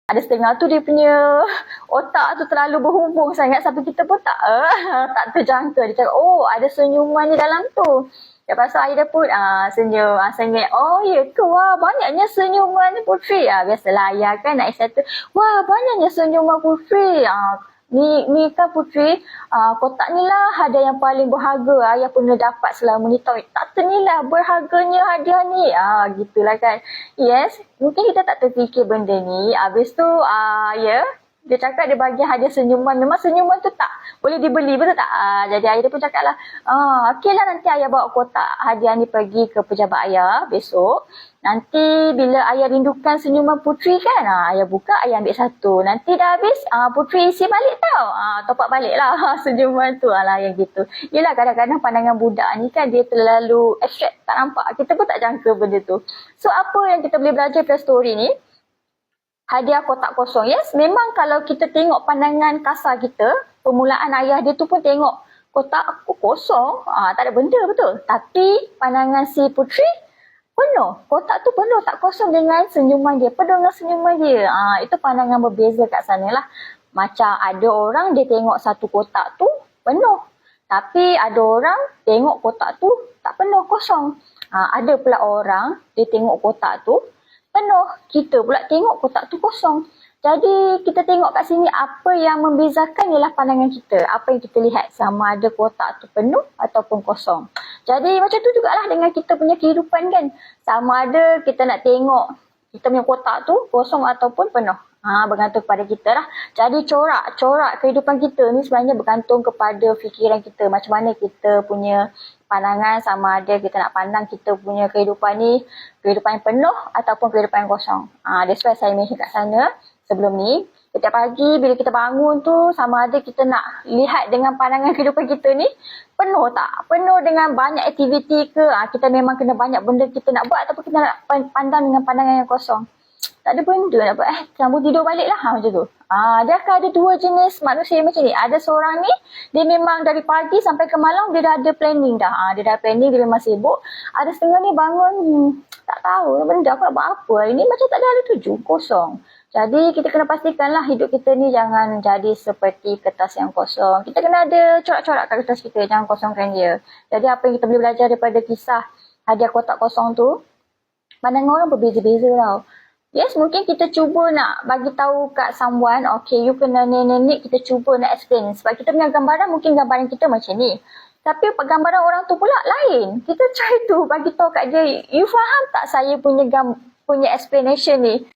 ada setengah tu dia punya otak tu terlalu berhubung sangat sampai kita pun tak terjangka. Dia cakap, oh ada senyuman di dalam tu. Lepas tu Aida pun senyum, sengit. Oh ya ke? Wah banyaknya senyuman Putri. Biasalah ayah kan nak excited. Wah banyaknya senyuman Putri. Ni kan Putri, kotak ni lah hadiah yang paling berharga ayah pernah dapat selama ni tau. Tak ternilah berharganya hadiah ni. Gitulah kan. Yes, mungkin kita tak terfikir benda ni. Habis tu, dia cakap dia bagi hadiah senyuman. Memang senyuman tu tak boleh dibeli, betul tak? Jadi ayah dia pun cakap lah, okeylah nanti ayah bawa kotak hadiah ni pergi ke pejabat ayah besok. Nanti bila ayah rindukan senyuman Putri kan, ayah buka, ayah ambil satu. Nanti dah habis, Putri isi balik tau. Top up balik lah senyuman tu. Alah yang gitu. Yelah kadang-kadang pandangan budak ni kan dia terlalu abstract, tak nampak. Kita pun tak jangka benda tu. So apa yang kita boleh belajar dari story ni? Hadiah kotak kosong. Yes, memang kalau kita tengok pandangan kasar kita, permulaan ayah dia tu pun tengok kotak aku kosong, tak ada benda betul. Tapi pandangan si Putri penuh. Kotak tu penuh, tak kosong dengan senyuman dia. Penuh dengan senyuman dia. Itu pandangan berbeza kat sana lah. Macam ada orang dia tengok satu kotak tu penuh. Tapi ada orang tengok kotak tu tak penuh, kosong. Ada pula orang dia tengok kotak tu penuh. Kita pula tengok kotak tu kosong. Jadi kita tengok kat sini apa yang membezakan ialah pandangan kita. Apa yang kita lihat sama ada kotak tu penuh ataupun kosong. Jadi macam tu jugalah dengan kita punya kehidupan kan. Sama ada kita nak tengok kita punya kotak tu kosong ataupun penuh. Bergantung kepada kita lah. Jadi corak kehidupan kita ni sebenarnya bergantung kepada fikiran kita. Macam mana kita punya pandangan sama ada kita nak pandang kita punya kehidupan ni kehidupan yang penuh ataupun kehidupan yang kosong. That's why saya mention kat sana sebelum ni. Setiap pagi bila kita bangun tu sama ada kita nak lihat dengan pandangan kehidupan kita ni penuh tak? Penuh dengan banyak aktiviti ke? Kita memang kena banyak benda kita nak buat ataupun kita nak pandang dengan pandangan yang kosong. Tak ada benda nak buat. Sambung tidur balik lah macam tu. Dia akan ada dua jenis manusia macam ni. Ada seorang ni, dia memang dari pagi sampai ke malam dia dah ada planning dah. Dia dah planning, dia memang sibuk. Ada setengah ni bangun, tak tahu benda aku nak buat apa. Ini macam tak ada tuju, kosong. Jadi kita kena pastikanlah hidup kita ni jangan jadi seperti kertas yang kosong. Kita kena ada corak-corak kat kertas kita, jangan kosongkan dia. Jadi apa yang kita boleh belajar daripada kisah hadiah kotak kosong tu, pandangan orang berbeza-beza tau. Yes, mungkin kita cuba nak bagi tahu kat someone, okay, you kena ni, kita cuba nak explain. Sebab kita punya gambaran, mungkin gambaran kita macam ni. Tapi gambaran orang tu pula lain. Kita try tu bagi tahu kat dia, you faham tak saya punya explanation ni?